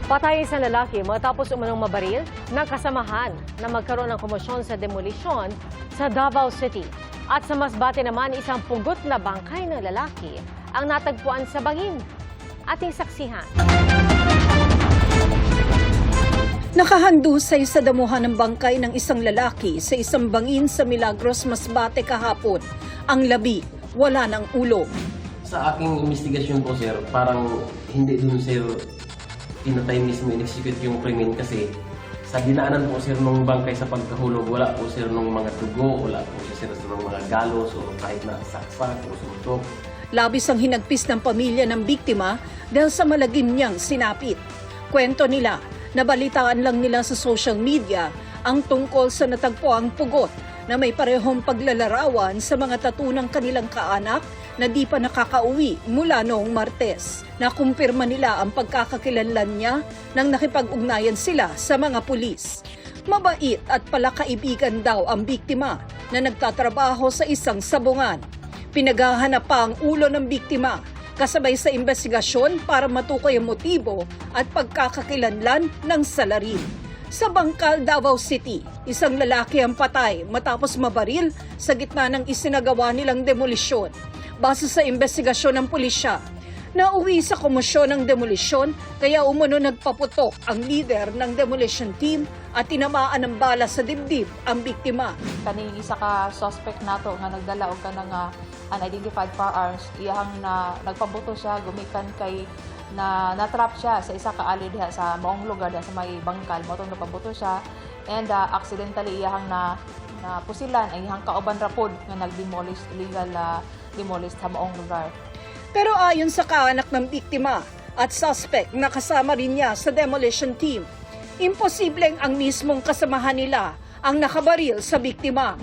Patay isang lalaki matapos umanong mabaril ng kasamahan na magkaroon ng komosyon sa demolisyon sa Davao City. At sa Masbate naman, isang pugot na bangkay ng lalaki ang natagpuan sa bangin. Ating saksihan. Nakahandusay sa damuhan ng bangkay ng isang lalaki sa isang bangin sa Milagros, Masbate kahapon. Ang labi, wala ng ulo. Sa aking investigasyon po, sir, parang hindi dun, sir, pinatay mismo, in-execute yung krimen kasi sa dinaanan po, sir, nung bangkay sa pagkahulog, wala po, sir, nung mga dugo, wala po, sir, nung mga galos o kahit na saksak o suntok. Labis ang hinagpis ng pamilya ng biktima dahil sa malagim niyang sinapit. Kwento nila, nabalitaan lang nila sa social media ang tungkol sa natagpuang pugot na may parehong paglalarawan sa mga tattoo ng kanilang kaanak na di pa nakakauwi mula noong Martes. Nakumpirma nila ang pagkakakilanlan niya nang nakipag-ugnayan sila sa mga pulis. Mabait at palakaibigan daw ang biktima na nagtatrabaho sa isang sabungan. Pinaghahanap pa ang ulo ng biktima kasabay sa investigasyon para matukoy ang motibo at pagkakakilanlan ng salarin. Sa Bangkal, Davao City, isang lalaki ang patay matapos mabaril sa gitna ng isinagawa nilang demolisyon. Base sa investigasyon ng pulisya, nauwi sa komosyon ng demolisyon kaya umano nagpaputok ang leader ng demolition team at tinamaan ng bala sa dibdib ang biktima. Kaning isa ka suspect nato nga nagdala og kanang unidentified firearms, iyang na nagpabuto siya gumikan kay na natrap siya sa isa ka alley diha sa maong lugar diha sa may bangkal mo tong nagpabuto siya and accidentally iyang na pusilan ang iyang kauban rapod nga nagdemolish illegal demolish sa maong lugar. Pero ayon sa kaanak ng biktima at suspect na kasama rin niya sa demolition team, imposibleng ang mismong kasamahan nila ang nakabaril sa biktima.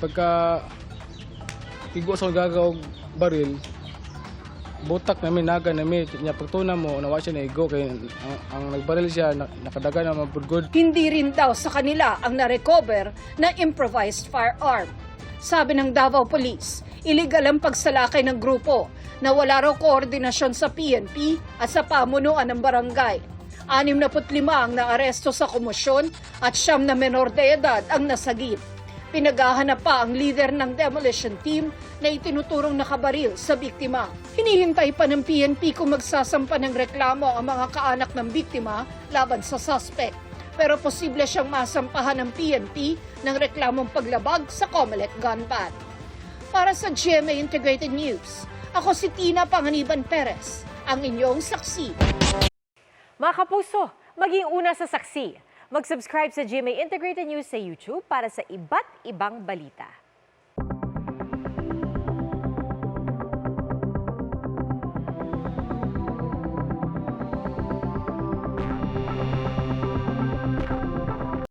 Pagka tigo sa gagaw baril, butak namin, naga namin, niya pagtuna mo, nawa siya na igo, kaya ang nagbaril siya, nakadaga na mapudgod. Hindi rin daw sa kanila ang na-recover na improvised firearm. Sabi ng Davao Police, illegal ang pagsalakay ng grupo na wala raw koordinasyon sa PNP at sa pamunuan ng barangay. 65 ang naaresto sa komosyon at 9 na menor de edad ang nasagip. Pinaghahanap pa ang leader ng demolition team na itinuturong nakabaril sa biktima. Hinihintay pa ng PNP kung magsasampa ng reklamo ang mga kaanak ng biktima laban sa suspect. Pero posible siyang masampahan ng PNP ng reklamong paglabag sa Comelec gun ban. Para sa GMA Integrated News, ako si Tina Panganiban Perez, ang inyong saksi. Mga kapuso, maging una sa saksi. Mag-subscribe sa GMA Integrated News sa YouTube para sa iba't ibang balita.